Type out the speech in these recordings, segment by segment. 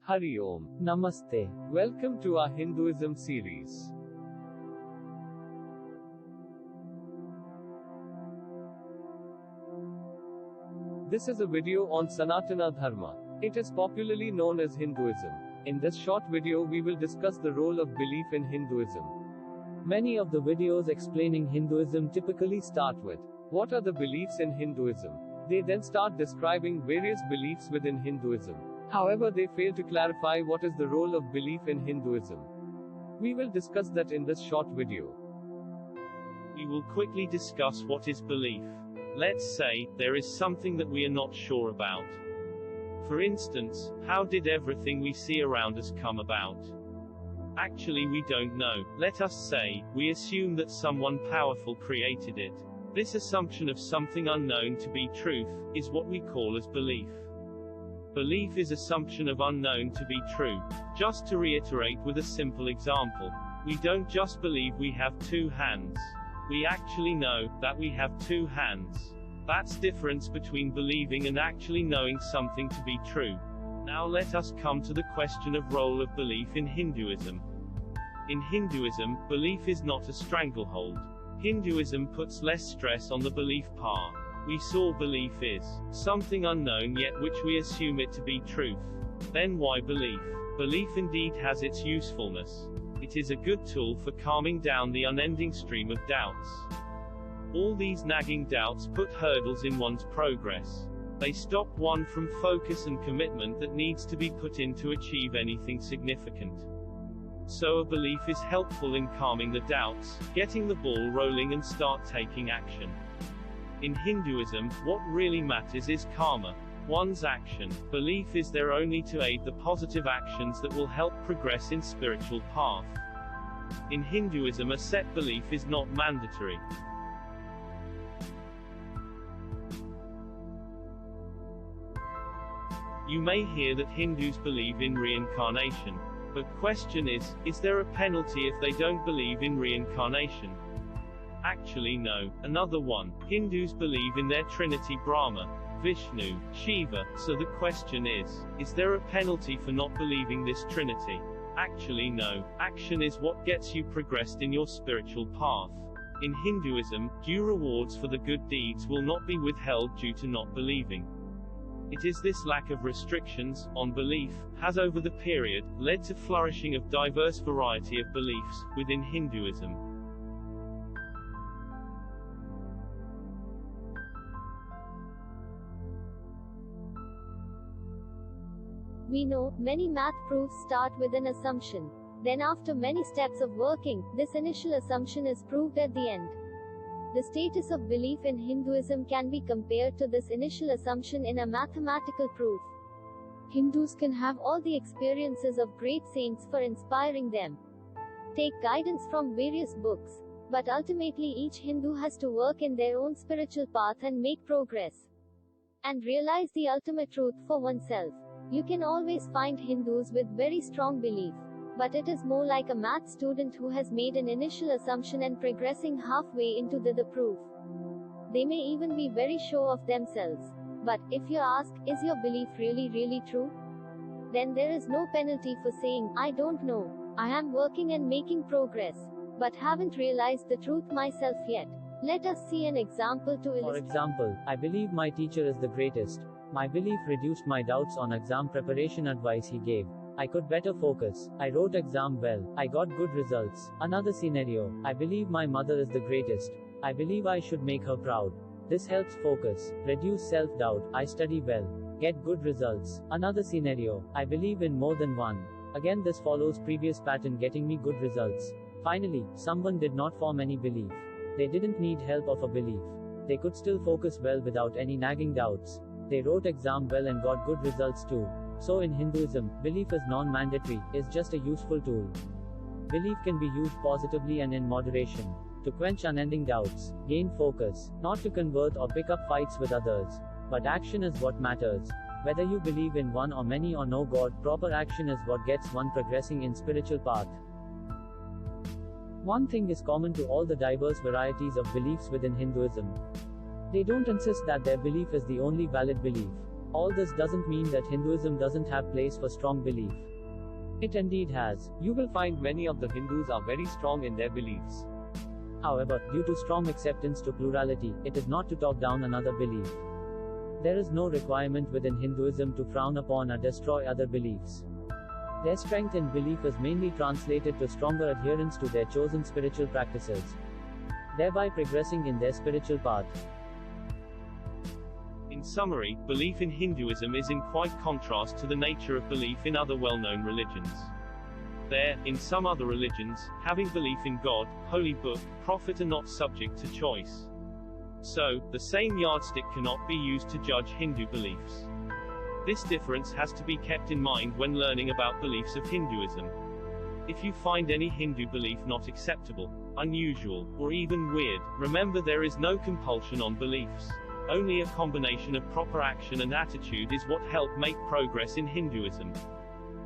Hari Om. Namaste. Welcome to our Hinduism series. This is a video on Sanatana Dharma. It is popularly known as Hinduism. In this short video, we will discuss the role of belief in Hinduism. Many of the videos explaining Hinduism typically start with, What are the beliefs in Hinduism? They then start describing various beliefs within Hinduism. However, they fail to clarify what is the role of belief in Hinduism. We will discuss that in this short video. We will quickly discuss what is belief. Let's say, there is something that we are not sure about. For instance, how did everything we see around us come about? Actually, we don't know. Let us say, we assume that someone powerful created it. This assumption of something unknown to be truth, is what we call as belief. Belief is assumption of unknown to be true. Just to reiterate with a simple example. We don't just believe we have two hands. We actually know that we have two hands. That's difference between believing and actually knowing something to be true. Now let us come to the question of role of belief in Hinduism. In Hinduism, belief is not a stranglehold. Hinduism puts less stress on the belief part. We saw belief is something unknown yet which we assume it to be truth. Then why belief? Belief indeed has its usefulness. It is a good tool for calming down the unending stream of doubts. All these nagging doubts put hurdles in one's progress. They stop one from focus and commitment that needs to be put in to achieve anything significant. So a belief is helpful in calming the doubts, getting the ball rolling and start taking action. In Hinduism, what really matters is karma, one's action. Belief is there only to aid the positive actions that will help progress in spiritual path. In Hinduism, a set belief is not mandatory. You may hear that Hindus believe in reincarnation. But question is there a penalty if they don't believe in reincarnation? Actually no. Another one. Hindus believe in their trinity Brahma, Vishnu, Shiva, so the question is there a penalty for not believing this trinity? Actually no. Action is what gets you progressed in your spiritual path. In Hinduism, due rewards for the good deeds will not be withheld due to not believing. It is this lack of restrictions on belief has over the period led to flourishing of diverse variety of beliefs within Hinduism. We know, many math proofs start with an assumption. Then after many steps of working, this initial assumption is proved at the end. The status of belief in Hinduism can be compared to this initial assumption in a mathematical proof. Hindus can have all the experiences of great saints for inspiring them. Take guidance from various books. But ultimately each Hindu has to work in their own spiritual path and make progress. And realize the ultimate truth for oneself. You can always find Hindus with very strong belief. But it is more like a math student who has made an initial assumption and progressing halfway into the proof. They may even be very sure of themselves. But, if you ask, is your belief really true? Then there is no penalty for saying, I don't know. I am working and making progress. But haven't realized the truth myself yet. Let us see an example to illustrate. For example, I believe my teacher is the greatest. My belief reduced my doubts on exam preparation advice he gave. I could better focus. I wrote exam well. I got good results. Another scenario. I believe my mother is the greatest. I believe I should make her proud. This helps focus, reduce self-doubt. I study well. Get good results. Another scenario. I believe in more than one. Again, this follows previous pattern, getting me good results. Finally, someone did not form any belief. They didn't need help of a belief. They could still focus well without any nagging doubts. They wrote exam well and got good results too. So in Hinduism, belief is non-mandatory, is just a useful tool. Belief can be used positively and in moderation. To quench unending doubts, gain focus, not to convert or pick up fights with others. But action is what matters. Whether you believe in one or many or no God, proper action is what gets one progressing in spiritual path. One thing is common to all the diverse varieties of beliefs within Hinduism. They don't insist that their belief is the only valid belief. All this doesn't mean that Hinduism doesn't have place for strong belief. It indeed has. You will find many of the Hindus are very strong in their beliefs. However, due to strong acceptance to plurality, it is not to talk down another belief. There is no requirement within Hinduism to frown upon or destroy other beliefs. Their strength in belief is mainly translated to stronger adherence to their chosen spiritual practices, thereby progressing in their spiritual path. In summary, belief in Hinduism is in quite contrast to the nature of belief in other well-known religions. There, in some other religions, having belief in God, holy book, prophet are not subject to choice. So, the same yardstick cannot be used to judge Hindu beliefs. This difference has to be kept in mind when learning about beliefs of Hinduism. If you find any Hindu belief not acceptable, unusual, or even weird, remember there is no compulsion on beliefs. Only a combination of proper action and attitude is what help make progress in Hinduism.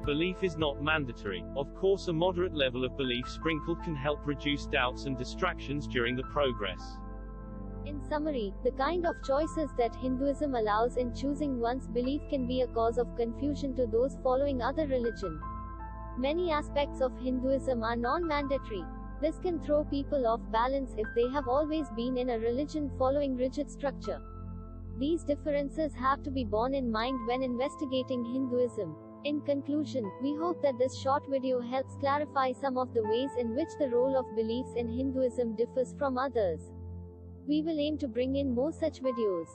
Belief is not mandatory. Of course, a moderate level of belief sprinkled can help reduce doubts and distractions during the progress. In summary, the kind of choices that Hinduism allows in choosing one's belief can be a cause of confusion to those following other religion. Many aspects of Hinduism are non-mandatory. This can throw people off balance if they have always been in a religion following rigid structure. These differences have to be borne in mind when investigating Hinduism. In conclusion, we hope that this short video helps clarify some of the ways in which the role of beliefs in Hinduism differs from others. We will aim to bring in more such videos.